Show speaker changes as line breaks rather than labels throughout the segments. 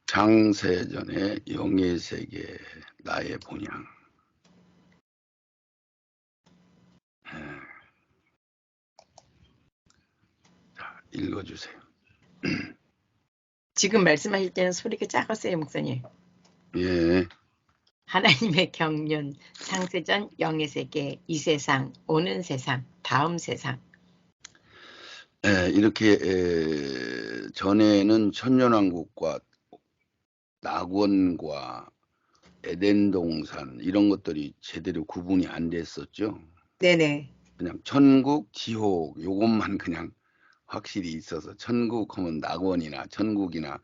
장세전의 영예세계 나의 본향. 자, 읽어주세요.
지금 말씀하실 때는 소리가 작았어요, 목사님.
예.
하나님의 경륜, 창세전, 영예세계, 이 세상, 오는 세상, 다음 세상.
이렇게 전에는 천년왕국과 낙원과 에덴 동산 이런 것들이 제대로 구분이 안 됐었죠.
네네.
그냥 천국, 지옥 요것만 그냥 확실히 있어서 천국 하면 낙원이나 천국이나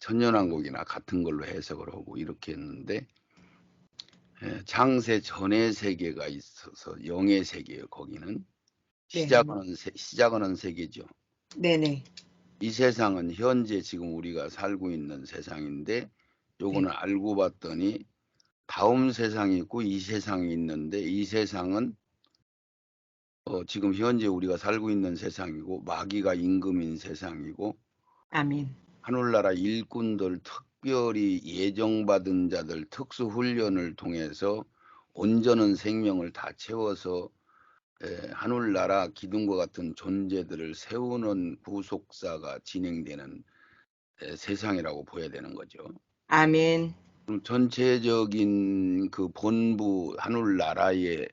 천년왕국이나 같은 걸로 해석을 하고 이렇게 했는데 창세 전의 세계가 있어서 영의 세계예요. 거기는 시작하는 세계죠.
네네.
이 세상은 현재 지금 우리가 살고 있는 세상인데 요거는 알고 봤더니 다음 세상이 있고 이 세상이 있는데 이 세상은 지금 현재 우리가 살고 있는 세상이고 마귀가 임금인 세상이고
아멘.
하늘나라 일꾼들 특별히 예정받은 자들 특수훈련을 통해서 온전한 생명을 다 채워서 하늘나라 기둥과 같은 존재들을 세우는 구속사가 진행되는 세상이라고 보여야 되는 거죠.
아멘.
그럼 전체적인 그 본부 하늘나라의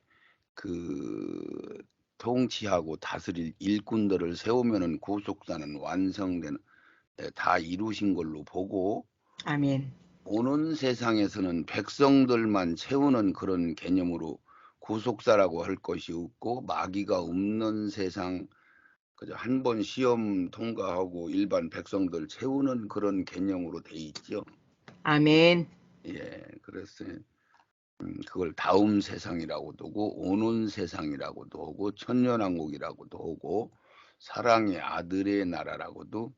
그 통치하고 다스릴 일꾼들을 세우면은 구속사는 완성되는 다 이루신 걸로 보고
아멘.
오는 세상에서는 백성들만 채우는 그런 개념으로 구속사라고 할 것이 없고 마귀가 없는 세상 그저 한 번 시험 통과하고 일반 백성들 채우는 그런 개념으로 돼 있죠.
아멘.
예, 그래서 그걸 다음 세상이라고도 하고 오는 세상이라고도 하고 천년왕국이라고도 하고 사랑의 아들의 나라라고도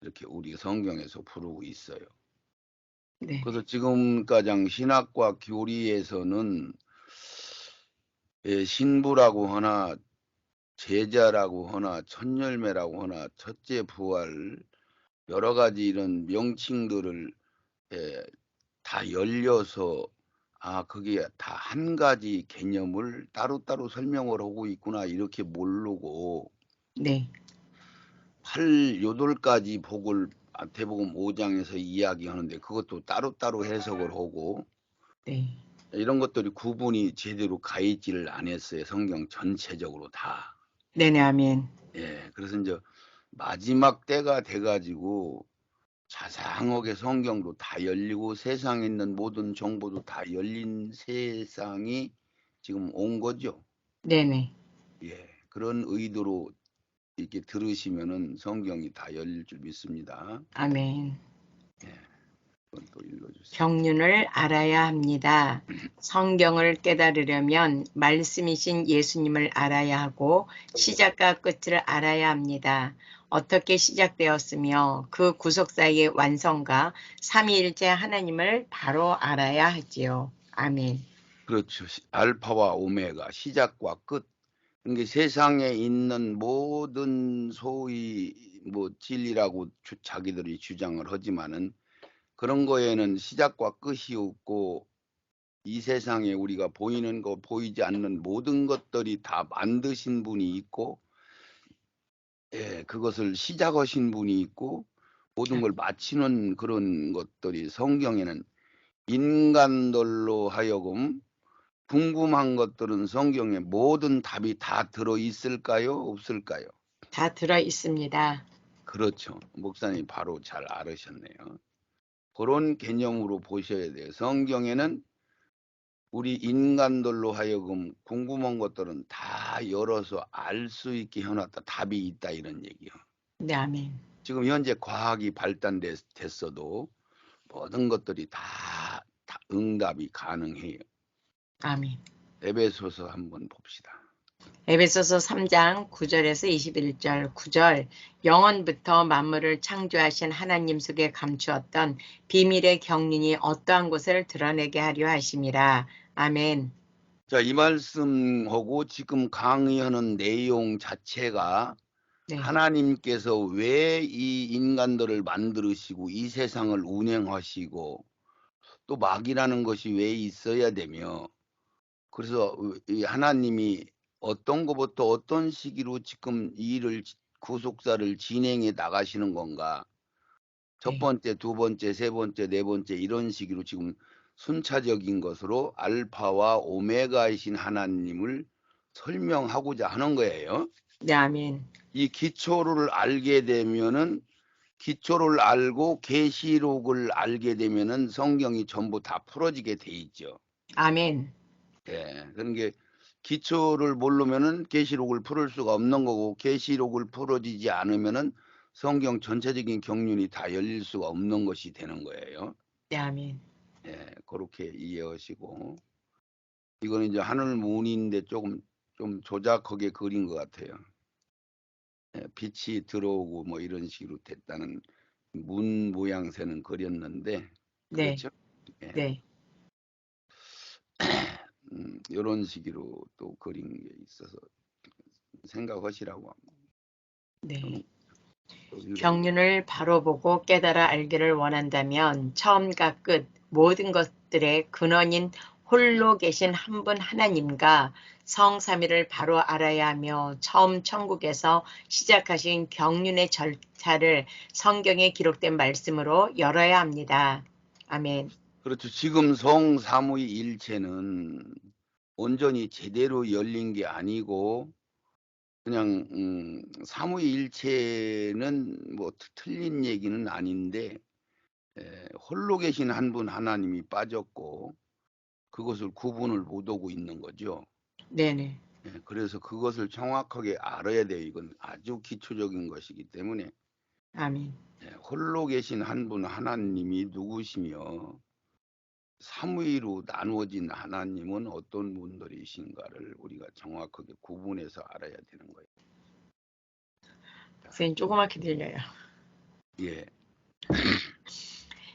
이렇게 우리 성경에서 부르고 있어요.
네.
그래서 지금 가장 신학과 교리에서는 신부라고 하나 제자라고 하나 첫열매라고 하나 첫째 부활 여러 가지 이런 명칭들을 다 열려서 그게 다 한 가지 개념을 따로따로 설명을 하고 있구나 이렇게 모르고
네.
8가지 복을 마태복음 5장에서 이야기하는데 그것도 따로따로 해석을 하고
네.
이런 것들이 구분이 제대로 가 있지를 않았어요. 성경 전체적으로 다.
네네. 아멘.
예, 그래서 이제 마지막 때가 돼가지고 자상하게 성경도 다 열리고 세상에 있는 모든 정보도 다 열린 세상이 지금 온 거죠.
네네.
예, 그런 의도로 이렇게 들으시면은 성경이 다 열릴 줄 믿습니다.
아멘.
예, 그건 또 읽어주세요.
경륜을 알아야 합니다. 성경을 깨달으려면 말씀이신 예수님을 알아야 하고 시작과 끝을 알아야 합니다. 어떻게 시작되었으며 그 구속사의 완성과 삼위일체 하나님을 바로 알아야 하지요. 아멘.
그렇죠. 알파와 오메가, 시작과 끝. 그러니까 세상에 있는 모든 소위 뭐 진리라고 자기들이 주장을 하지만은 그런 거에는 시작과 끝이 없고 이 세상에 우리가 보이는 거 보이지 않는 모든 것들이 다 만드신 분이 있고 그것을 시작하신 분이 있고 모든 걸 마치는 그런 것들이 성경에는 인간들로 하여금 궁금한 것들은 성경에 모든 답이 다 들어 있을까요? 없을까요?
다 들어 있습니다.
그렇죠. 목사님 바로 잘 알으셨네요. 그런 개념으로 보셔야 돼요. 성경에는 우리 인간들로 하여금 궁금한 것들은 다 열어서 알 수 있게 해놨다. 답이 있다 이런 얘기요.
네, 아멘.
지금 현재 과학이 발달됐어도 모든 것들이 다 응답이 가능해요.
아멘.
에베소서 한번 봅시다.
에베소서 3장 9절에서 21절 9절 영원부터 만물을 창조하신 하나님 속에 감추었던 비밀의 경륜이 어떠한 것을 드러내게 하려 하심이라. 아멘.
자, 이 말씀하고 지금 강의하는 내용 자체가
네.
하나님께서 왜 이 인간들을 만들으시고 이 세상을 운행하시고 또 마귀라는 것이 왜 있어야 되며, 그래서 이 하나님이 어떤 것부터 어떤 시기로 지금 이 일을 구속사를 진행해 나가시는 건가. 첫
네.
번째, 두 번째, 세 번째, 네 번째 이런 시기로 지금 순차적인 것으로 알파와 오메가이신 하나님을 설명하고자 하는 거예요.
네, 아멘.
이 기초를 알게 되면은, 기초를 알고 계시록을 알게 되면은 성경이 전부 다 풀어지게 돼 있죠.
아멘.
예. 그런 게 기초를 모르면은 계시록을 풀을 수가 없는 거고, 계시록을 풀어지지 않으면은 성경 전체적인 경륜이 다 열릴 수가 없는 것이 되는 거예요.
네, 아멘.
예. 그렇게 이해하시고, 이거는 이제 하늘 문인데 조금 좀 조작하게 그린 것 같아요. 예, 빛이 들어오고 뭐 이런 식으로 됐다는 문 모양새는 그렸는데,
네.
그렇죠? 예.
네.
이런 식으로 또 그린 게 있어서 생각하시라고
네.
하는
경륜을 바로 보고 깨달아 알기를 원한다면 처음과 끝 모든 것들의 근원인 홀로 계신 한 분 하나님과 성삼위를 바로 알아야 하며 처음 천국에서 시작하신 경륜의 절차를 성경에 기록된 말씀으로 열어야 합니다. 아멘.
그렇죠. 지금 성삼위일체는 온전히 제대로 열린 게 아니고, 그냥 삼위일체는 뭐 틀린 얘기는 아닌데, 홀로 계신 한 분 하나님이 빠졌고 그것을 구분을 못하고 있는 거죠.
네네.
그래서 그것을 정확하게 알아야 돼요. 이건 아주 기초적인 것이기 때문에.
아멘.
홀로 계신 한 분 하나님이 누구시며 삼위로 나누어진 하나님은 어떤 분들이신가를 우리가 정확하게 구분해서 알아야 되는 거예요.
선생님 조그맣게 들려요.
예,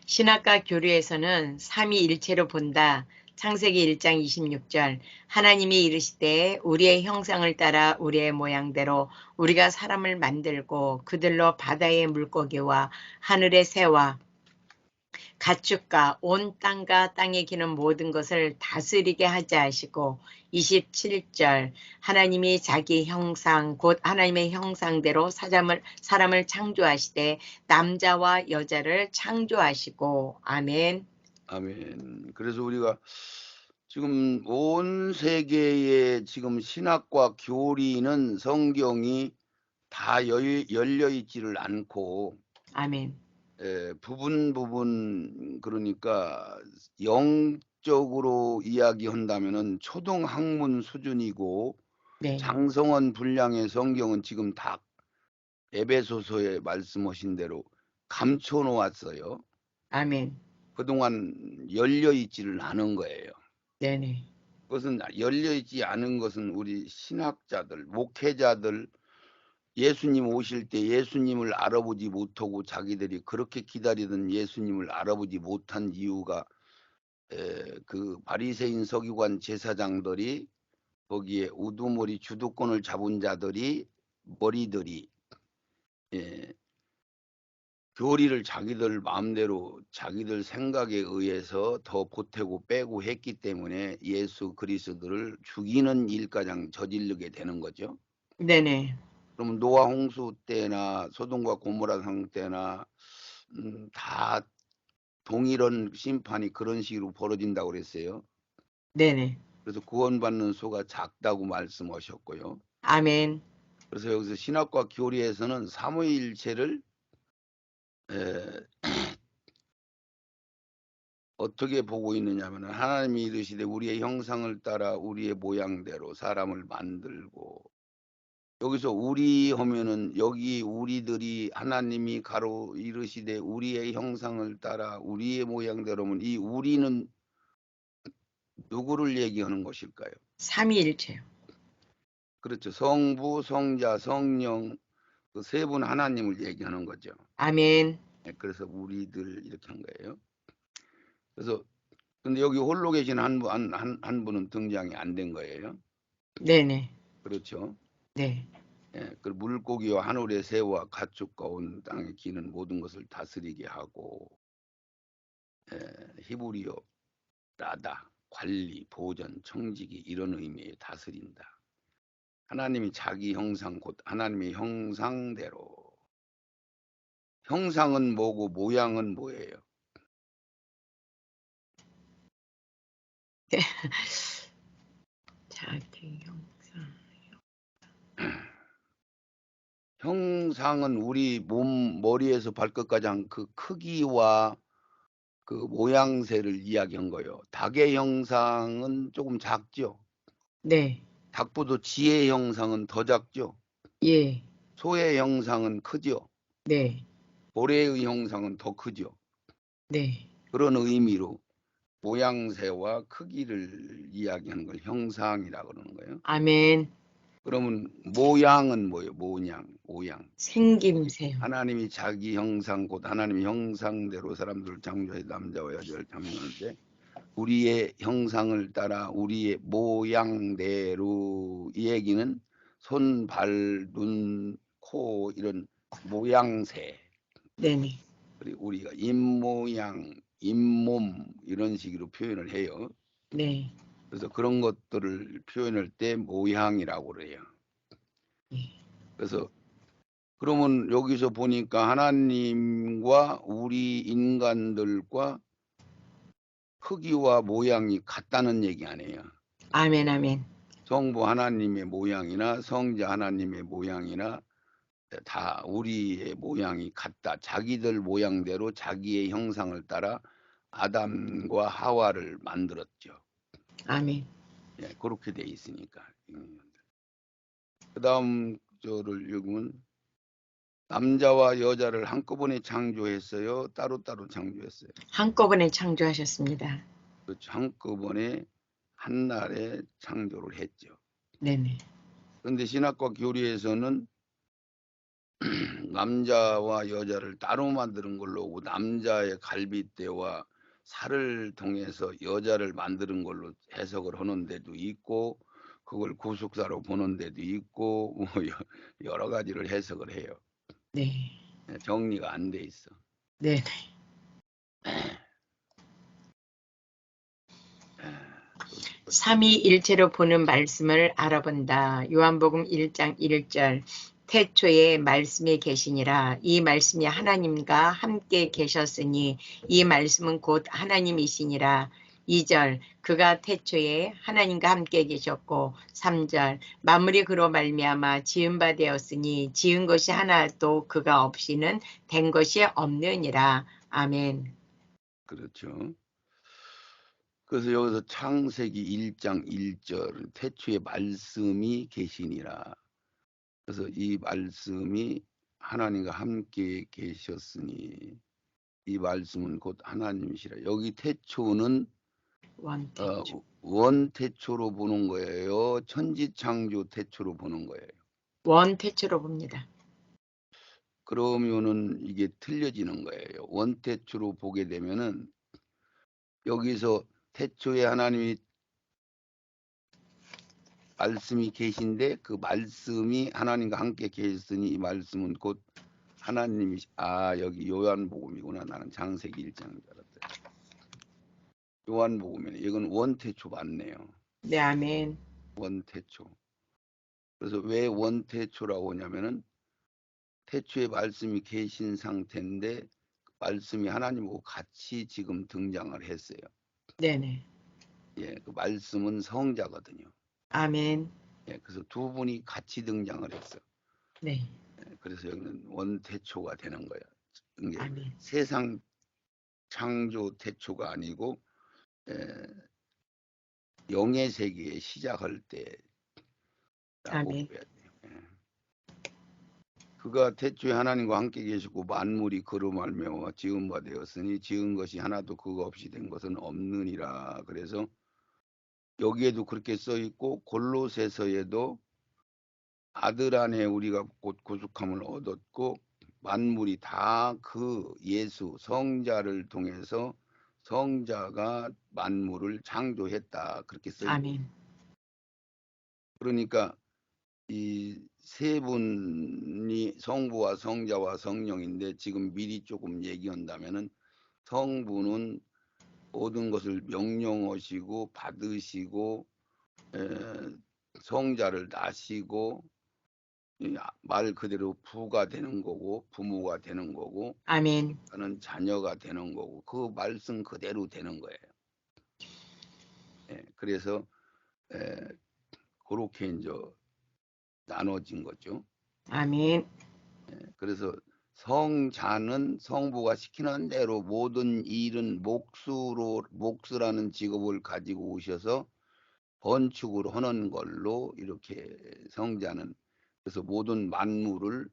신학과 교류에서는 삼위일체로 본다. 창세기 1장 26절 하나님이 이르시되 우리의 형상을 따라 우리의 모양대로 우리가 사람을 만들고 그들로 바다의 물고기와 하늘의 새와 가축과 온 땅과 땅에 기는 모든 것을 다스리게 하자 하시고 27절 하나님이 자기 형상 곧 하나님의 형상대로 사람을 창조하시되 남자와 여자를 창조하시고 아멘.
아멘. 그래서 우리가 지금 온 세계에 지금 신학과 교리는 성경이 다 열려 있지를 않고,
아멘.
부분 그러니까 영적으로 이야기한다면은 초등학문 수준이고,
네.
장성원 분량의 성경은 지금 다 에베소서에 말씀하신 대로 감춰 놓았어요.
아멘.
그동안 열려 있지를 않은 거예요.
네네.
그것은 열려 있지 않은 것은 우리 신학자들, 목회자들, 예수님 오실 때 예수님을 알아보지 못하고 자기들이 그렇게 기다리던 예수님을 알아보지 못한 이유가, 그 바리새인 서기관 제사장들이 거기에 우두머리 주도권을 잡은 자들이 머리들이, 예, 교리를 자기들 마음대로 자기들 생각에 의해서 더 보태고 빼고 했기 때문에 예수 그리스도를 죽이는 일가장 저지르게 되는 거죠.
네네.
그럼 노아 홍수 때나 소돔과 고모라 상 때나 다 동일한 심판이 그런 식으로 벌어진다고 그랬어요.
네네.
그래서 구원받는 수가 작다고 말씀하셨고요.
아멘.
그래서 여기서 신학과 교리에서는 삼위일체를 어떻게 보고 있느냐면, 하나님이 이르시되 우리의 형상을 따라 우리의 모양대로 사람을 만들고, 여기서 우리 하면은 여기 우리들이 하나님이 가로 이르시되 우리의 형상을 따라 우리의 모양대로면 이 우리는 누구를 얘기하는 것일까요?
삼위일체요.
그렇죠. 성부, 성자, 성령, 그 세 분 하나님을 얘기하는 거죠.
아멘.
그래서 우리들 이렇게 한 거예요. 그래서 근데 여기 홀로 계신 한 분은 등장이 안 된 거예요.
네네.
그렇죠.
네.
예, 그 물고기와 하늘의 새와 가축과 온 땅에 기는 모든 것을 다스리게 하고, 예, 히브리어 라다, 관리, 보전, 청지기 이런 의미의 다스린다. 하나님이 자기 형상 곧 하나님의 형상대로. 형상은 뭐고 모양은 뭐예요?
자기 형상.
형상은 우리 몸 머리에서 발끝까지 한 그 크기와 그 모양새를 이야기한 거예요. 닭의 형상은 조금 작죠.
네.
닭보다 쥐의 형상은 더 작죠.
예.
소의 형상은 크죠.
네.
고래의 형상은 더 크죠.
네.
그런 의미로 모양새와 크기를 이야기하는 걸 형상이라고 그러는 거예요.
아멘.
그러면 모양은 뭐예요? 모양.
생김새요.
하나님이 자기 형상 곧 하나님의 형상대로 사람들을 창조해 남자와 여자를 창조하는데 우리의 형상을 따라 우리의 모양대로, 이 얘기는 손, 발, 눈, 코 이런 모양새,
네네.
그리고 우리가 입모양, 잇몸 이런 식으로 표현을 해요.
네.
그래서 그런 것들을 표현할 때 모양이라고 그래요.
예.
그래서 그러면 여기서 보니까 하나님과 우리 인간들과 크기와 모양이 같다는 얘기 아니에요.
아멘, 아멘.
성부 하나님의 모양이나 성자 하나님의 모양이나 다 우리의 모양이 같다. 자기들 모양대로 자기의 형상을 따라 아담과 하와를 만들었죠.
아멘.
예, 그렇게 돼 있으니까. 그 다음 저를 읽으면 남자와 여자를 한꺼번에 창조했어요. 따로따로 창조했어요.
한꺼번에 창조하셨습니다.
그렇죠. 한꺼번에 한날에 창조를 했죠.
네네.
그런데 신학과 교리에서는 남자와 여자를 따로 만드는 걸로 오고 남자의 갈빗대와 살을 통해서 여자를 만드는 걸로 해석을 하는 데도 있고 그걸 구속사로 보는 데도 있고 뭐 여러 가지를 해석을 해요.
네.
정리가 안 돼 있어.
네네. 삼위일체로 보는 말씀을 알아본다. 요한복음 1장 1절. 태초에 말씀이 계시니라. 이 말씀이 하나님과 함께 계셨으니 이 말씀은 곧 하나님이시니라. 2절. 그가 태초에 하나님과 함께 계셨고. 3절. 만물이 그로 말미암아 지은 바 되었으니 지은 것이 하나도 그가 없이는 된 것이 없느니라. 아멘.
그렇죠. 그래서 여기서 창세기 1장 1절 태초에 말씀이 계시니라. 그래서 이 말씀이 하나님과 함께 계셨으니 이 말씀은 곧 하나님이시라. 여기 태초는
원태초.
원태초로 보는 거예요. 천지창조 태초로 보는 거예요.
원태초로 봅니다.
그러면은 이게 틀려지는 거예요. 원태초로 보게 되면은 여기서 태초에 하나님이 말씀이 계신데 그 말씀이 하나님과 함께 계셨으니 이 말씀은 곧 하나님이 여기 요한복음이구나. 나는 창세기 1장인 줄 알았어요. 요한복음이네. 이건 원태초 맞네요.
네, 아멘.
원태초. 그래서 왜 원태초라고 하냐면은 태초에 말씀이 계신 상태인데 말씀이 하나님하고 같이 지금 등장을 했어요.
네네.
예, 그 말씀은 성자거든요.
아멘.
예, 그래서 두 분이 같이 등장을 했어요.
네.
예, 그래서 여기는 원태초가 되는 거예요. 이게
아멘.
세상 창조 태초가 아니고 영의 세계에 시작할 때라고
아멘.
보야 돼요. 예. 그가 태초에 하나님과 함께 계시고 만물이 그로 말미암아 지은 바 되었으니 지은 것이 하나도 그거 없이 된 것은 없느니라. 그래서 여기에도 그렇게 써 있고 골로새서에도 아들 안에 우리가 곧 구속함을 얻었고 만물이 다 그 예수 성자를 통해서 성자가 만물을 창조했다. 그렇게 써 있어요.
아멘.
그러니까 이 세 분이 성부와 성자와 성령인데 지금 미리 조금 얘기한다면은 성부는 모든 것을 명령하시고 받으시고 성자를 낳으시고 말 그대로 부가 되는 거고 부모가 되는 거고
아멘.
나는 자녀가 되는 거고 그 말씀 그대로 되는 거예요. 그래서 그렇게 이제 나눠진 거죠.
아멘.
그래서 성자는 성부가 시키는 대로 모든 일은 몫이라는 직업을 가지고 오셔서 건축을 하는 걸로 이렇게 성자는 그래서 모든 만물을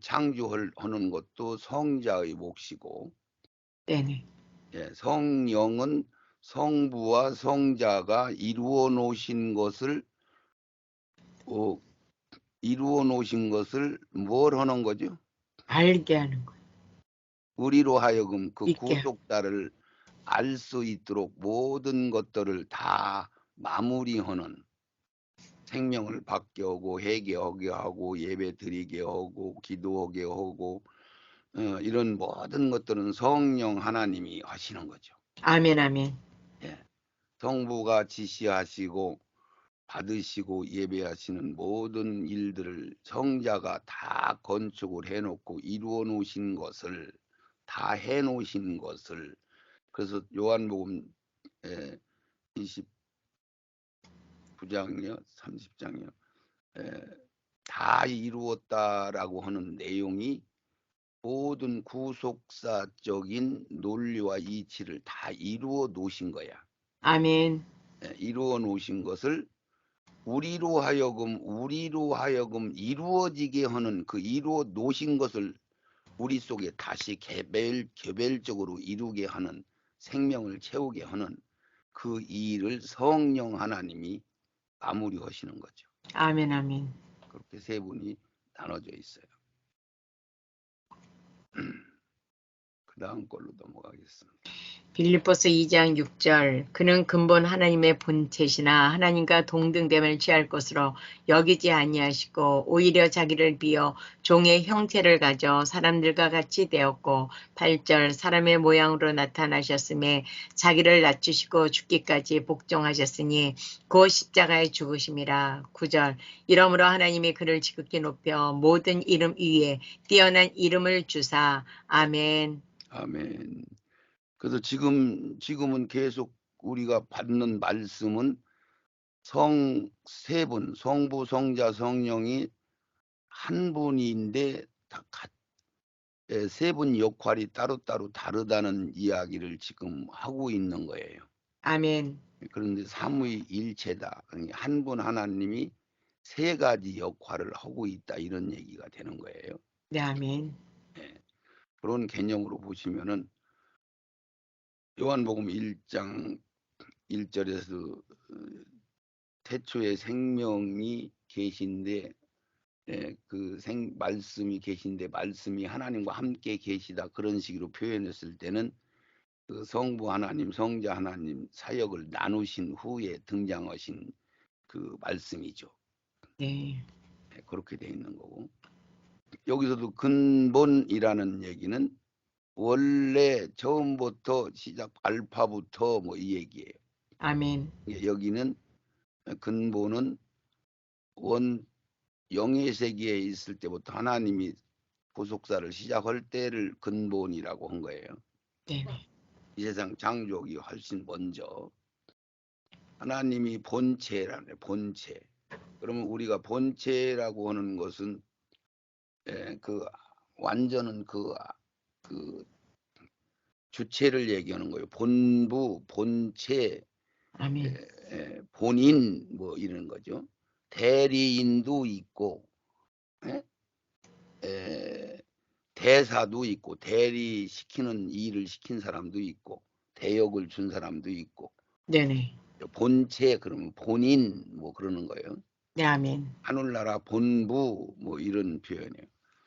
창조하는 것도 성자의 몫이고
네네.
성령은 성부와 성자가 이루어 놓으신 것을 뭘 하는 거죠?
알게 하는 거.
우리로 하여금 그
있게 하고.
구속자를 알 수 있도록 모든 것들을 다 마무리하는 생명을 받게 하고 회개하게 하고 예배 드리게 하고 기도하게 하고 이런 모든 것들은 성령 하나님이 하시는 거죠.
아멘. 아멘.
성부가 지시하시고 받으시고 예배하시는 모든 일들을 성자가 다 건축을 해놓고 이루어 놓으신 것을 다 해놓으신 것을 그래서 요한복음 29장이요 30장이요 다 이루었다라고 하는 내용이 모든 구속사적인 논리와 이치를 다 이루어 놓으신 거야.
아멘.
이루어 놓으신 것을 우리로 하여금 이루어지게 하는 그 이루어 놓으신 것을 우리 속에 다시 개별적으로 이루게 하는 생명을 채우게 하는 그 일을 성령 하나님이 마무리하시는 거죠.
아멘. 아멘.
그렇게 세 분이 나눠져 있어요. 그 다음 걸로 넘어가겠습니다.
빌립보서 2장 6절 그는 근본 하나님의 본체시나 하나님과 동등됨을 취할 것으로 여기지 아니하시고 오히려 자기를 비어 종의 형체를 가져 사람들과 같이 되었고 8절 사람의 모양으로 나타나셨음에 자기를 낮추시고 죽기까지 복종하셨으니 그 십자가의 죽으심이라 9절 이러므로 하나님이 그를 지극히 높여 모든 이름 위에 뛰어난 이름을 주사 아멘.
아멘. 그래서 지금은 계속 우리가 받는 말씀은 세 분, 성부, 성자, 성령이 한 분인데 세 분 역할이 따로따로 다르다는 이야기를 지금 하고 있는 거예요.
아멘.
그런데 삼위일체다. 한 분 하나님이 세 가지 역할을 하고 있다 이런 얘기가 되는 거예요.
네, 아멘.
그런 개념으로 보시면은 요한복음 1장 1절에서 태초에 생명이 계신데 그 말씀이 계신데 말씀이 하나님과 함께 계시다 그런 식으로 표현했을 때는 그 성부 하나님, 성자 하나님 사역을 나누신 후에 등장하신 그 말씀이죠.
네.
그렇게 돼 있는 거고 여기서도 근본이라는 얘기는 원래 처음부터 시작 알파부터 뭐 이 얘기예요.
아멘.
여기는 근본은 영의 세계에 있을 때부터 하나님이 구속사를 시작할 때를 근본이라고 한 거예요.
네.
이 세상 창조하기 훨씬 먼저 하나님이 본체라네. 본체. 그러면 우리가 본체라고 하는 것은 그 완전은 그 주체를 얘기하는 거예요. 본부, 본체,
아멘.
본인 뭐 이런 거죠. 대리인도 있고 대사도 있고 대리시키는 일을 시킨 사람도 있고 대역을 준 사람도 있고
네네.
본체 그러면 본인 뭐 그러는 거예요.
네, 아멘.
하늘나라 본부 뭐 이런 표현이에요.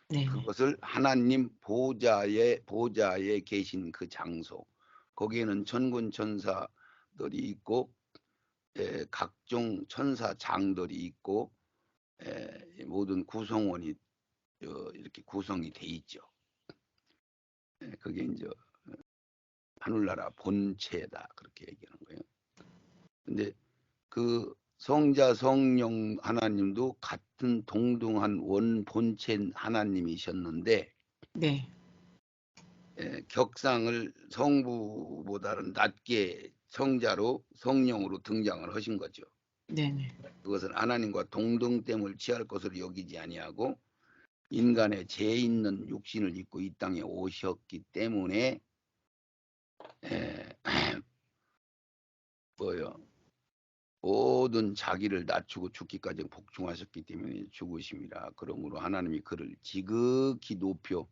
네네.
그것을 하나님 보좌에 계신 그 장소 거기에는 천군 천사들이 있고 각종 천사장들이 있고 모든 구성원이 이렇게 구성이 돼 있죠. 그게 이제 하늘나라 본체다 그렇게 얘기하는 거예요. 근데 그 성자 성령 하나님도 같은 동등한 원 본체 하나님이셨는데
네.
격상을 성부보다는 낮게 성자로 성령으로 등장을 하신 거죠.
네네.
그것은 하나님과 동등됨을 취할 것으로 여기지 아니하고 인간의 죄 있는 육신을 입고 이 땅에 오셨기 때문에 모든 자기를 낮추고 죽기까지 복종하셨기 때문에 죽으심이라. 그러므로 하나님이 그를 지극히 높여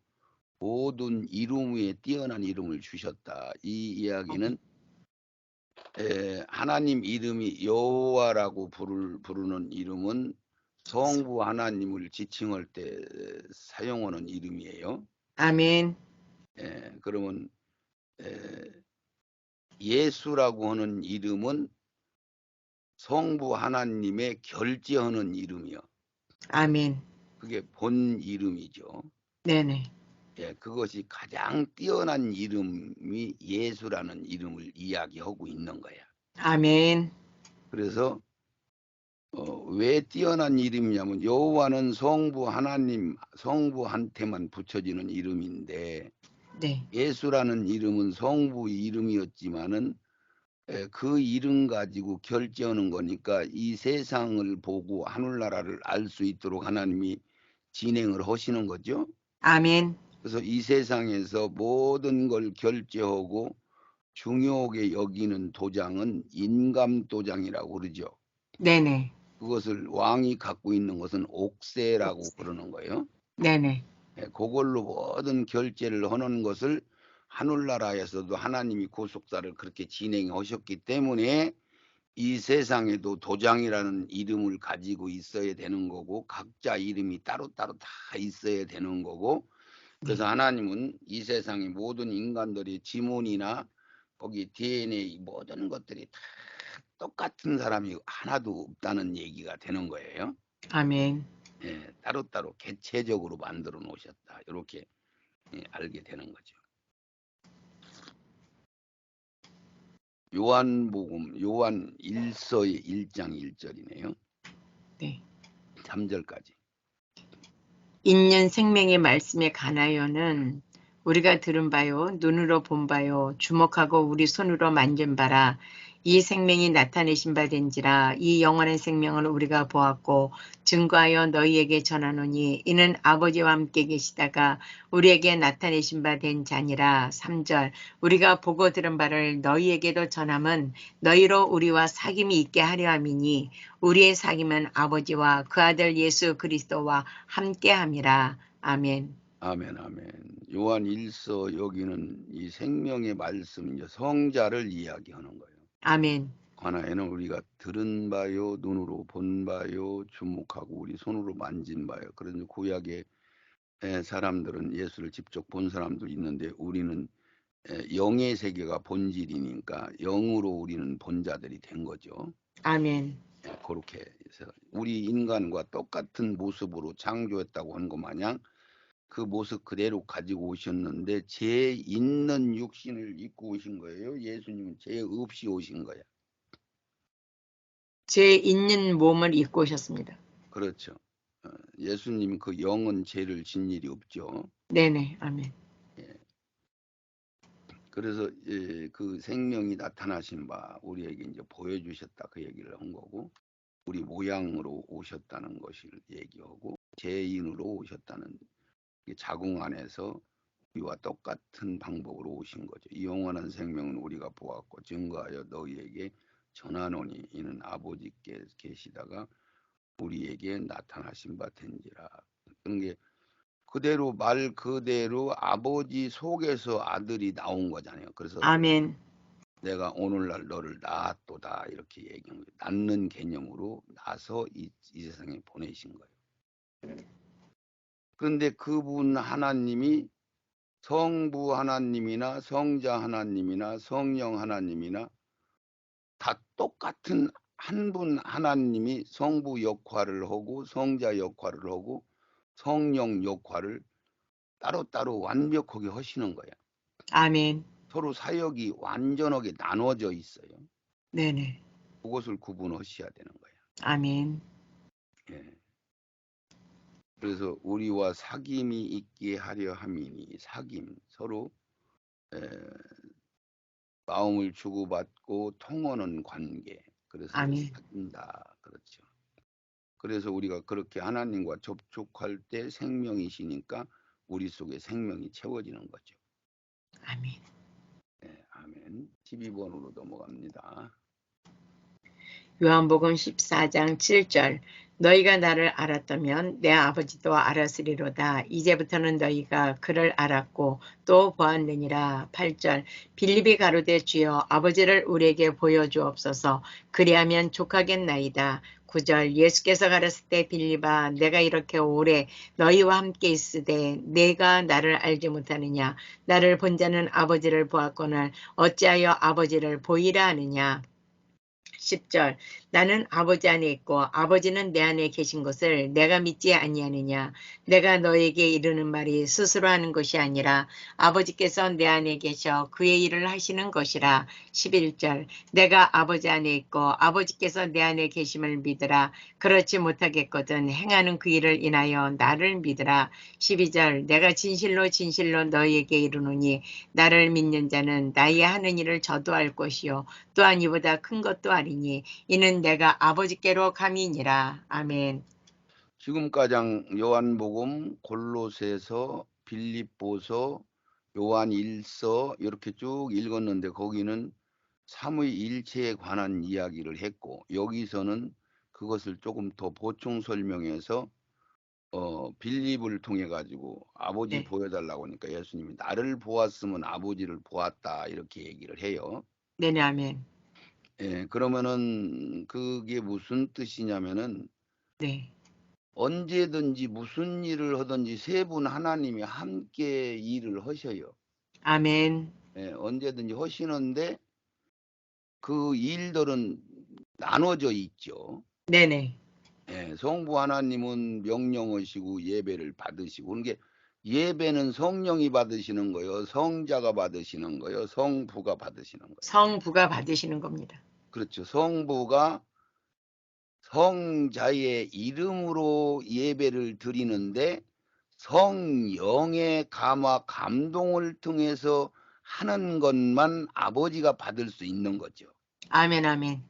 모든 이름 위에 뛰어난 이름을 주셨다. 이 이야기는 하나님 이름이 여호와라고 부르는 이름은 성부 하나님을 지칭할 때 사용하는 이름이에요.
아멘.
그러면 예수라고 하는 이름은 성부 하나님의 결제하는 이름이요.
아멘.
그게 본 이름이죠.
네네.
그것이 가장 뛰어난 이름이 예수라는 이름을 이야기하고 있는 거야.
아멘.
그래서 왜 뛰어난 이름이냐면 여호와는 성부 하나님, 성부한테만 붙여지는 이름인데
네.
예수라는 이름은 성부 이름이었지만은 그 이름 가지고 결제하는 거니까 이 세상을 보고 하늘나라를 알 수 있도록 하나님이 진행을 하시는 거죠.
아멘.
그래서 이 세상에서 모든 걸 결제하고 중요하게 여기는 도장은 인감도장이라고 그러죠.
네네.
그것을 왕이 갖고 있는 것은 옥새라고 그러는 거예요.
네네.
그걸로 모든 결제를 하는 것을 하늘나라에서도 하나님이 구속사를 그렇게 진행하셨기 때문에 이 세상에도 도장이라는 이름을 가지고 있어야 되는 거고 각자 이름이 따로따로 다 있어야 되는 거고 그래서 하나님은 이 세상의 모든 인간들의 지문이나 거기 DNA 모든 것들이 다 똑같은 사람이 하나도 없다는 얘기가 되는 거예요.
아멘.
따로따로 개체적으로 만들어 놓으셨다. 이렇게 알게 되는 거죠. 요한복음 요한 1서의 1장 1절이네요.
네.
3절까지.
있는 생명의 말씀에 관하여는 우리가 들은 바요, 눈으로 본 바요, 주목하고 우리 손으로 만진 바라. 이 생명이 나타내신 바 된지라. 이 영원한 생명을 우리가 보았고 증거하여 너희에게 전하노니 이는 아버지와 함께 계시다가 우리에게 나타내신 바 된 자니라. 3절 우리가 보고 들은 바를 너희에게도 전함은 너희로 우리와 사귐이 있게 하려 함이니 우리의 사귐은 아버지와 그 아들 예수 그리스도와 함께함이라. 아멘.
아멘, 아멘. 요한 1서 여기는 이 생명의 말씀, 이제 성자를 이야기하는 거예요.
아멘.
관하에는 우리가 들은 바요, 눈으로 본 바요, 주목하고 우리 손으로 만진 바요. 그런데 구약의 사람들은 예수를 직접 본 사람도 있는데 우리는 영의 세계가 본질이니까 영으로 우리는 본자들이 된 거죠.
아멘.
그렇게 해서 우리 인간과 똑같은 모습으로 창조했다고 한 것 마냥 그 모습 그대로 가지고 오셨는데 죄 있는 육신을 입고 오신 거예요. 예수님은 죄 없이 오신 거야.
죄 있는 몸을 입고 오셨습니다.
그렇죠. 예수님 그 영은 죄를 진 일이 없죠.
네네. 아멘.
그래서 그 생명이 나타나신 바 우리에게 이제 보여주셨다 그 얘기를 한 거고 우리 모양으로 오셨다는 것을 얘기하고 죄인으로 오셨다는 자궁 안에서 우리와 똑같은 방법으로 오신 거죠. 이 영원한 생명은 우리가 보았고 증거하여 너희에게 전하노니 이는 아버지께 계시다가 우리에게 나타나신 바 된지라. 그런 게 그대로 말 그대로 아버지 속에서 아들이 나온 거잖아요. 그래서
아멘.
내가 오늘날 너를 낳았도다 이렇게 얘기한 거예요. 낳는 개념으로 나서 이 세상에 보내신 거예요. 그런데 그분 하나님이 성부 하나님이나 성자 하나님이나 성령 하나님이나 다 똑같은 한 분 하나님이 성부 역할을 하고 성자 역할을 하고 성령 역할을 따로따로 완벽하게 하시는 거야.
아멘.
서로 사역이 완전하게 나눠져 있어요.
네네.
그것을 구분하셔야 되는 거야.
아멘.
예. 그래서 우리와 사귐이 있게 하려 함이니, 사귐, 서로 에, 마음을 주고받고 통하는 관계. 그래서
아멘.
사귐다. 그렇죠. 그래서 우리가 그렇게 하나님과 접촉할 때 생명이시니까 우리 속에 생명이 채워지는 거죠.
아멘.
네, 아멘. 12번으로 넘어갑니다.
요한복음 14장 7절 너희가 나를 알았다면 내 아버지도 알았으리로다. 이제부터는 너희가 그를 알았고 또 보았느니라. 8절 빌립이 가로되 주여 아버지를 우리에게 보여주옵소서. 그리하면 족하겠나이다. 9절 예수께서 가라사대 때 빌립아 내가 이렇게 오래 너희와 함께 있으되 내가 나를 알지 못하느냐. 나를 본 자는 아버지를 보았거늘 어찌하여 아버지를 보이라 하느냐. 10절 나는 아버지 안에 있고 아버지는 내 안에 계신 것을 내가 믿지 아니하느냐. 내가 너에게 이르는 말이 스스로 하는 것이 아니라 아버지께서 내 안에 계셔 그의 일을 하시는 것이라. 11절 내가 아버지 안에 있고 아버지께서 내 안에 계심을 믿으라. 그렇지 못하겠거든 행하는 그 일을 인하여 나를 믿으라. 12절 내가 진실로 진실로 너희에게 이르노니 나를 믿는 자는 나의 하는 일을 저도 할 것이요 또한 이보다 큰 것도 아니니 이는 내가 아버지께로 감이니라. 아멘.
지금까지 요한복음, 골로새서, 빌립보서, 요한일서 이렇게 쭉 읽었는데 거기는 삼위일체에 관한 이야기를 했고 여기서는 그것을 조금 더 보충 설명해서 빌립을 통해 가지고 아버지
네.
보여달라고 하니까 예수님이 나를 보았으면 아버지를 보았다 이렇게 얘기를 해요.
네네 아멘.
예, 그러면은 그게 무슨 뜻이냐면은
네.
언제든지 무슨 일을 하든지 세 분 하나님이 함께 일을 하셔요.
아멘.
예, 언제든지 하시는데 그 일들은 나눠져 있죠.
네네.
예, 성부 하나님은 명령하시고 예배를 받으시고 그게 예배는 성령이 받으시는 거요, 성자가 받으시는 거요, 성부가 받으시는 거예요.
성부가 받으시는 겁니다.
그렇죠. 성부가 성자의 이름으로 예배를 드리는데 성령의 감화 감동을 통해서 하는 것만 아버지가 받을 수 있는 거죠.
아멘 아멘.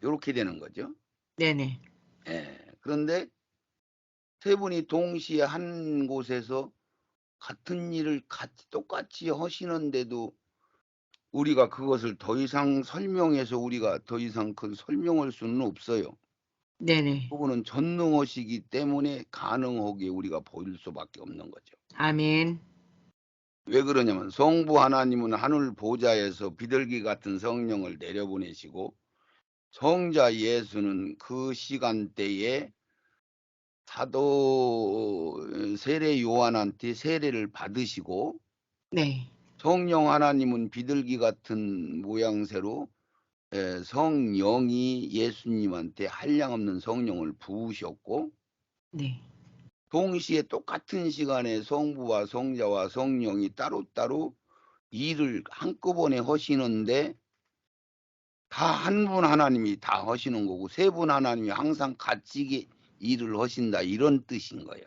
이렇게 되는 거죠.
네네.
예. 그런데 세 분이 동시에 한 곳에서 같은 일을 같이 똑같이 하시는데도 우리가 그것을 더 이상 설명해서 우리가 더 이상 그 설명할 수는 없어요.
네네.
그분은 전능하시기 때문에 가능하게 우리가 보일 수밖에 없는 거죠.
아멘.
왜 그러냐면 성부 하나님은 하늘 보좌에서 비둘기 같은 성령을 내려보내시고 성자 예수는 그 시간대에 사도 세례 요한한테 세례를 받으시고
네.
성령 하나님은 비둘기 같은 모양새로 성령이 예수님한테 한량없는 성령을 부으셨고
네.
동시에 똑같은 시간에 성부와 성자와 성령이 따로따로 일을 한꺼번에 하시는데 다 한 분 하나님이 다 하시는 거고 세 분 하나님이 항상 같이 일을 하신다 이런 뜻인 거야.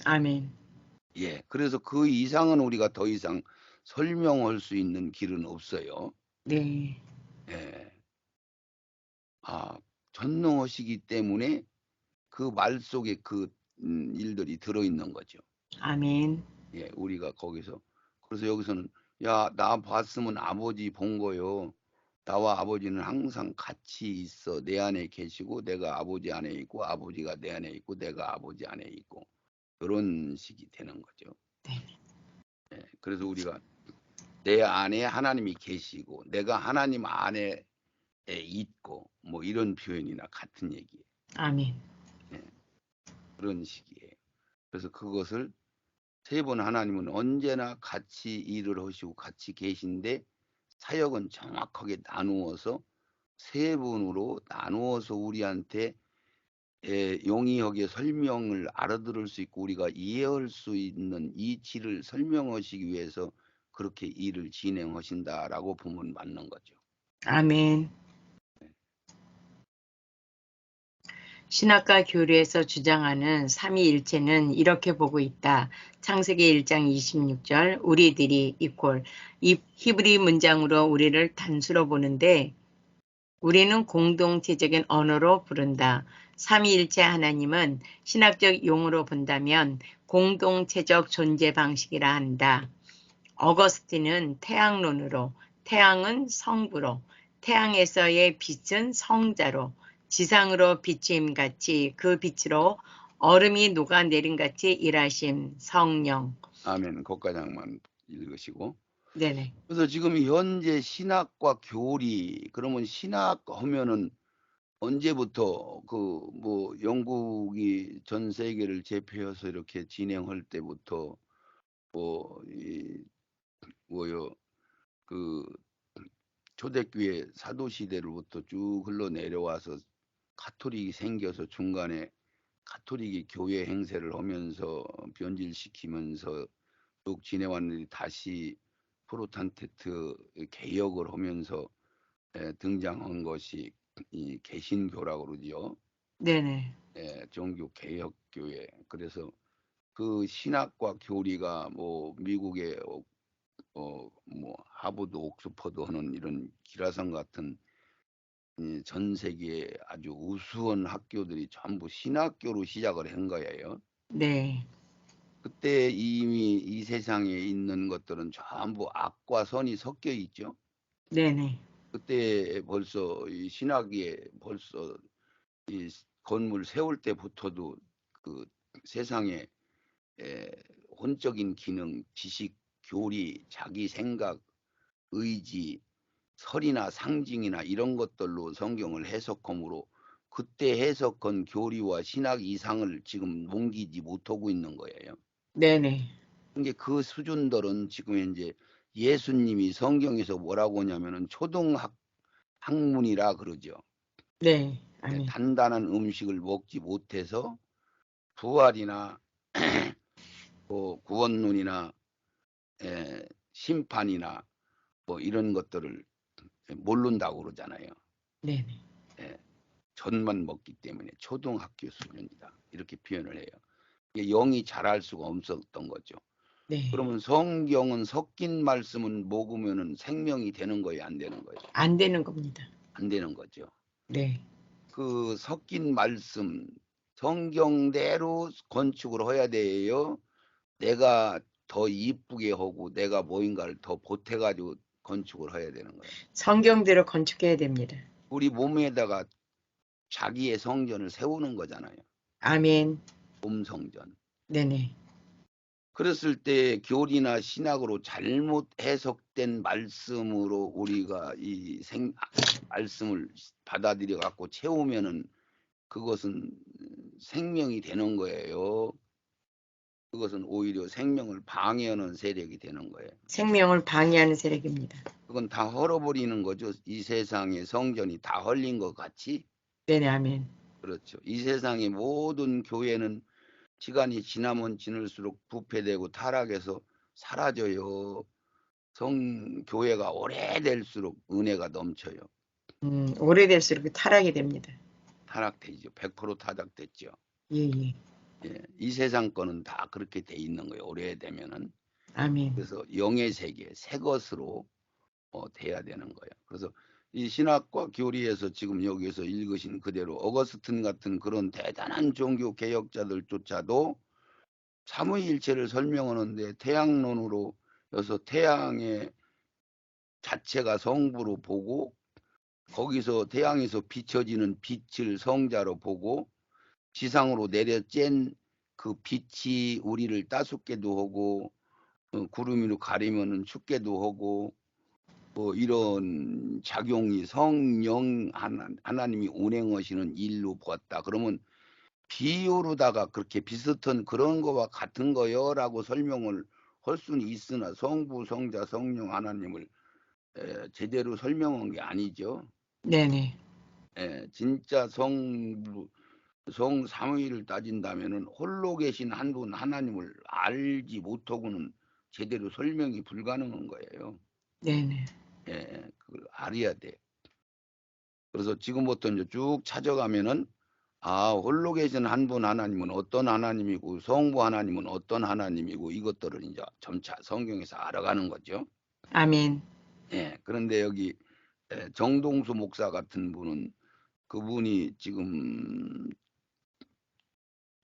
아멘.
예, 그래서 그 이상은 우리가 더 이상 설명할 수 있는 길은 없어요.
네.
예, 전능하시기 때문에 그 말 속에 그 일들이 들어있는 거죠.
아멘.
예, 우리가 거기서 그래서 여기서는 야, 나 봤으면 아버지 본 거요. 나와 아버지는 항상 같이 있어. 내 안에 계시고 내가 아버지 안에 있고 아버지가 내 안에 있고 내가 아버지 안에 있고 그런 식이 되는 거죠.
네.
예, 그래서 우리가 내 안에 하나님이 계시고 내가 하나님 안에 있고 뭐 이런 표현이나 같은 얘기예요.
아멘.
예, 그런 식이에요. 그래서 그것을 세 분 하나님은 언제나 같이 일을 하시고 같이 계신데 사역은 정확하게 나누어서 세 분으로 나누어서 우리한테 용이하게 설명을 알아들을 수 있고 우리가 이해할 수 있는 이치를 설명하시기 위해서 그렇게 일을 진행하신다라고 보면 맞는 거죠.
아멘. 신학과 교리에서 주장하는 삼위일체는 이렇게 보고 있다. 창세기 1장 26절 우리들이 이퀄 이 히브리 문장으로 우리를 단수로 보는데 우리는 공동체적인 언어로 부른다. 삼위일체 하나님은 신학적 용어로 본다면 공동체적 존재 방식이라 한다. 어거스틴은 태양론으로 태양은 성부로 태양에서의 빛은 성자로 지상으로 비추임같이 그 빛으로 얼음이 녹아내림같이 일하심 성령.
아멘. 거기까지만 읽으시고.
네네.
그래서 지금 현재 신학과 교리 그러면 신학 하면은 언제부터 그 뭐 영국이 전 세계를 제패해서 이렇게 진행할 때부터 뭐이 뭐요 그 초대교회 사도 시대로부터 쭉 흘러내려와서 가톨릭이 생겨서 중간에 가톨릭이 교회 행세를 하면서 변질시키면서 쭉 지내왔는데 다시 프로탄테트 개혁을 하면서 등장한 것이 이 개신교라고 그러지요.
네네.
종교 개혁교회. 그래서 그 신학과 교리가 뭐 미국의 뭐 하버드, 옥스퍼드 하는 이런 기라성 같은 전 세계의 아주 우수한 학교들이 전부 신학교로 시작을 한 거예요.
네.
그때 이미 이 세상에 있는 것들은 전부 악과 선이 섞여 있죠.
네네.
그때 벌써 이 신학에 벌써 이 건물 세울 때부터도 그 세상에 혼적인 기능, 지식, 교리, 자기 생각, 의지, 설이나 상징이나 이런 것들로 성경을 해석함으로 그때 해석한 교리와 신학 이상을 지금 넘기지 못하고 있는 거예요.
네네.
근데 그 수준들은 지금 이제 예수님이 성경에서 뭐라고 하냐면은 학문이라 그러죠.
네. 아멘.
단단한 음식을 먹지 못해서 부활이나 뭐 구원론이나 심판이나 뭐 이런 것들을 모른다고 그러잖아요.
네네.
전만 먹기 때문에 초등학교 수준이다. 이렇게 표현을 해요. 영이 잘할 수가 없었던 거죠.
네.
그러면 성경은 섞인 말씀은 먹으면은 생명이 되는 거예요, 안 되는 거예요?
안 되는 겁니다.
안 되는 거죠.
네.
그 섞인 말씀 성경대로 건축을 해야 돼요. 내가 더 이쁘게 하고 내가 뭐인가를 더 보태가지고 건축을 해야 되는 거예요.
성경대로 건축해야 됩니다.
우리 몸에다가 자기의 성전을 세우는 거잖아요.
아멘.
몸 성전.
네네.
그랬을 때 교리나 신학으로 잘못 해석된 말씀으로 우리가 이 말씀을 받아들여 갖고 채우면은 그것은 생명이 되는 거예요. 그것은 오히려 생명을 방해하는 세력이 되는 거예요.
생명을 방해하는 세력입니다.
그건 다 헐어버리는 거죠. 이 세상의 성전이 다 헐린 것 같이.
네네. 아멘.
그렇죠. 이 세상의 모든 교회는 시간이 지나면 지날수록 부패되고 타락해서 사라져요. 교회가 오래될수록 은혜가 넘쳐요.
오래될수록 타락이 됩니다.
타락되죠. 100% 타락됐죠.
예, 예.
예, 이 세상 거는 다 그렇게 돼 있는 거예요. 오래되면은.
아멘.
그래서 영의 세계, 새 것으로 돼야 되는 거예요. 그래서 이 신학과 교리에서 지금 여기서 읽으신 그대로 어거스틴 같은 그런 대단한 종교 개혁자들조차도 삼위일체를 설명하는데 태양론으로 여서 태양의 자체가 성부로 보고 거기서 태양에서 비춰지는 빛을 성자로 보고 지상으로 내려 쬐그 빛이 우리를 따숩게도 하고 구름이로 가리면은 춥게도 하고 뭐 이런 작용이 성령 하나님이 운행하시는 일로 보았다. 그러면 비유로다가 그렇게 비슷한 그런 거와 같은 거요라고 설명을 할 수는 있으나 성부, 성자, 성령 하나님을 제대로 설명한 게 아니죠.
네네.
진짜 성삼위를 따진다면은 홀로 계신 한 분 하나님을 알지 못하고는 제대로 설명이 불가능한 거예요.
네네.
그걸 알아야 돼. 그래서 지금부터 이제 쭉 찾아가면은 홀로 계신 한 분 하나님은 어떤 하나님이고 성부 하나님은 어떤 하나님이고 이것들을 이제 점차 성경에서 알아가는 거죠.
아멘.
그런데 여기 정동수 목사 같은 분은 그분이 지금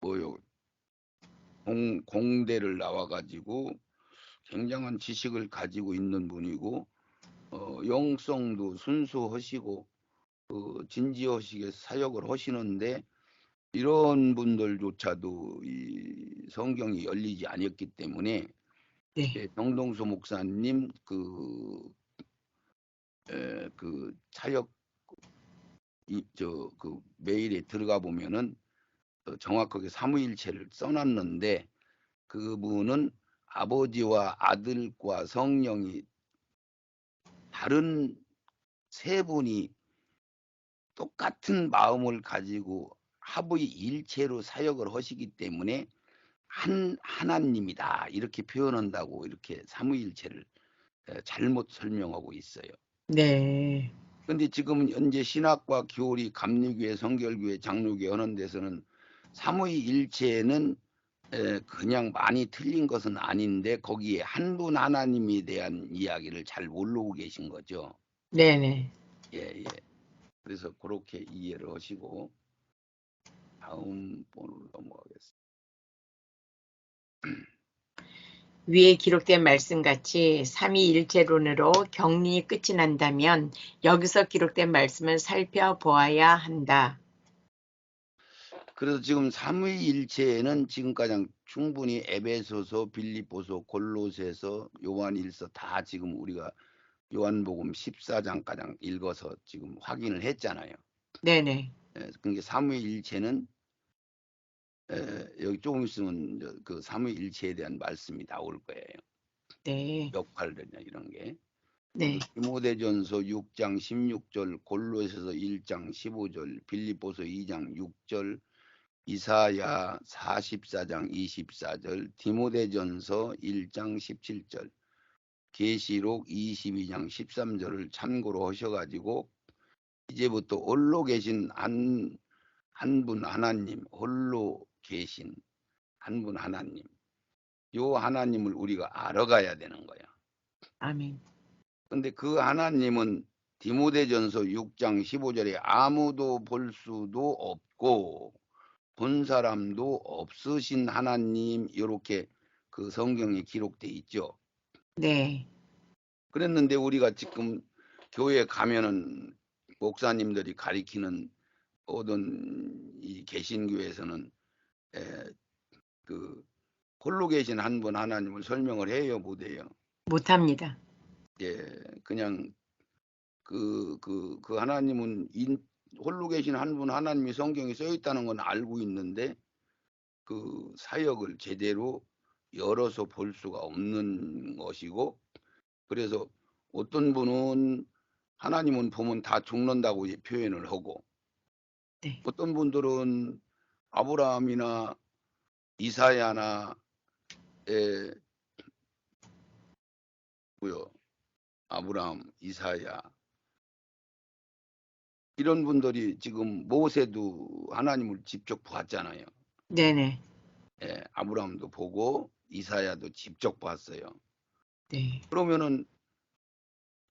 뭐요 공대를 나와가지고 굉장한 지식을 가지고 있는 분이고 영성도 순수하시고 진지하시게 사역을 하시는데 이런 분들조차도 이 성경이 열리지 않았기 때문에
네.
정동수 목사님 그 사역 그 메일에 들어가 보면은 정확하게 삼위일체를 써놨는데 그분은 아버지와 아들과 성령이 다른 세 분이 똑같은 마음을 가지고 합의 일체로 사역을 하시기 때문에 한 하나님이다 이렇게 표현한다고 이렇게 삼위일체를 잘못 설명하고 있어요.
네.
근데 지금 현재 신학과 교리, 감리교회, 성결교회, 장로교회 하는 데서는 삼위일체는 그냥 많이 틀린 것은 아닌데 거기에 한 분 하나님에 대한 이야기를 잘 모르고 계신 거죠.
네네.
그래서 그렇게 이해를 하시고 다음 번으로 넘어가겠습니다.
위에 기록된 말씀같이 삼위일체론으로 경륜이 끝이 난다면 여기서 기록된 말씀을 살펴보아야 한다.
그래서 지금 삼위일체는 지금까지 충분히 에베소서, 빌립보서, 골로새서, 요한일서 다 지금 우리가 요한복음 14장가량 읽어서 지금 확인을 했잖아요.
네네.
그러니까 삼위일체는 여기 조금 있으면 그 삼위일체에 대한 말씀이 나올 거예요.
네.
역할이나 이런 게.
네.
디모데전서 6장 16절, 골로새서 1장 15절, 빌립보서 2장 6절, 이사야 44장 24절, 디모데전서 1장 17절, 계시록 22장 13절을 참고로 하셔가지고 이제부터 홀로 계신 한 분 하나님, 홀로 계신 한 분 하나님, 요 하나님을 우리가 알아가야 되는 거야.
아멘.
근데 그 하나님은 디모데전서 6장 15절에 아무도 볼 수도 없고 본 사람도 없으신 하나님 이렇게 그 성경에 기록돼 있죠.
네.
그랬는데 우리가 지금 교회 가면은 목사님들이 가리키는 모든 이 개신교에서는 그 홀로 계신 한 분 하나님을 설명을 해요, 못해요?
못합니다.
그냥 그 하나님은 홀로 계신 한 분 하나님이 성경에 써 있다는 건 알고 있는데 그 사역을 제대로 열어서 볼 수가 없는 것이고 그래서 어떤 분은 하나님은 보면 다 죽는다고 표현을 하고
네.
어떤 분들은 아브라함이나 이사야나 에 뭐요 아브라함, 이사야 이런 분들이 지금 모세도 하나님을 직접 봤잖아요.
네네.
아브라함도 보고 이사야도 직접 봤어요.
네.
그러면은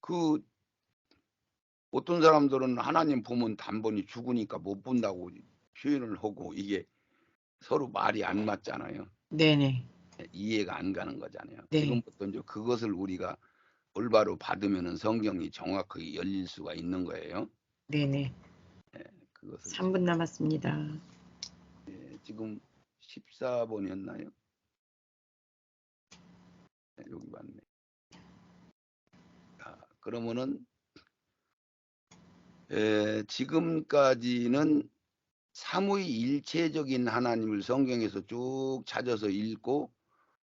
그 어떤 사람들은 하나님 보면 단번에 죽으니까 못 본다고 표현을 하고 이게 서로 말이 안 맞잖아요.
네네.
이해가 안 가는 거잖아요.
네.
지금부터 이제 그것을 우리가 올바로 받으면은 성경이 정확하게 열릴 수가 있는 거예요.
네네.
그것을
3분 남았습니다.
지금 14번이었나요? 여기 맞네. 그러면은 지금까지는 삼위일체적인 하나님을 성경에서 쭉 찾아서 읽고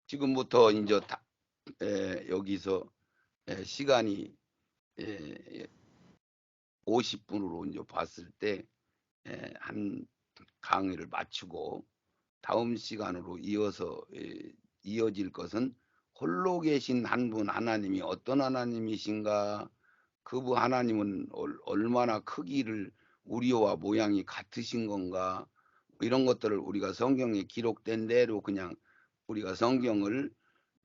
지금부터 이제 여기서 시간이 50분으로 이제 봤을 때 한 강의를 마치고 다음 시간으로 이어질 것은 홀로 계신 한 분 하나님이 어떤 하나님이신가? 그분 하나님은 얼마나 크기를 우리와 모양이 같으신 건가? 이런 것들을 우리가 성경에 기록된 대로 그냥 우리가 성경을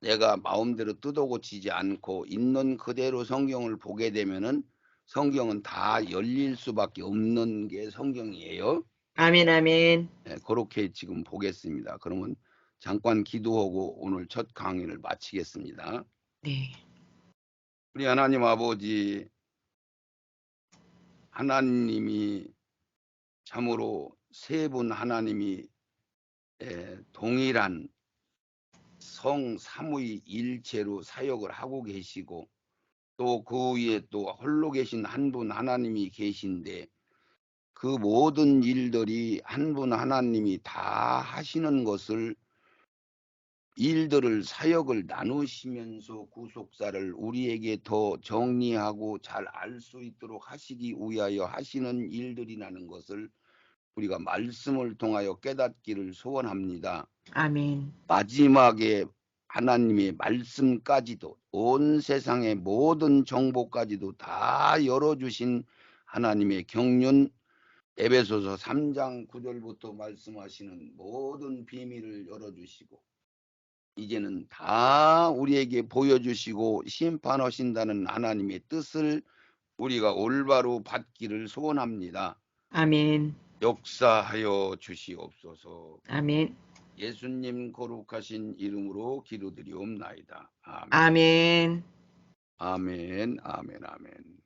내가 마음대로 뜯어 고치지 않고 있는 그대로 성경을 보게 되면은 성경은 다 열릴 수밖에 없는 게 성경이에요.
아멘, 아멘.
그렇게 지금 보겠습니다. 그러면 잠깐 기도하고 오늘 첫 강의를 마치겠습니다.
네.
우리 하나님 아버지, 하나님이 참으로 세 분 하나님이 동일한 성 삼위 일체로 사역을 하고 계시고 또 그 위에 또 홀로 계신 한 분 하나님이 계신데 그 모든 일들이 한 분 하나님이 다 하시는 것을 일들을 사역을 나누시면서 구속사를 우리에게 더 정리하고 잘 알 수 있도록 하시기 위하여 하시는 일들이라는 것을 우리가 말씀을 통하여 깨닫기를 소원합니다.
아멘.
마지막에 하나님의 말씀까지도 온 세상의 모든 정보까지도 다 열어주신 하나님의 경륜 에베소서 3장 9절부터 말씀하시는 모든 비밀을 열어주시고 이제는 다 우리에게 보여주시고 심판하신다는 하나님의 뜻을 우리가 올바로 받기를 소원합니다.
아멘.
역사하여 주시옵소서.
아멘.
예수님 거룩하신 이름으로 기도드리옵나이다. 아멘.
아멘.
아멘. 아멘. 아멘.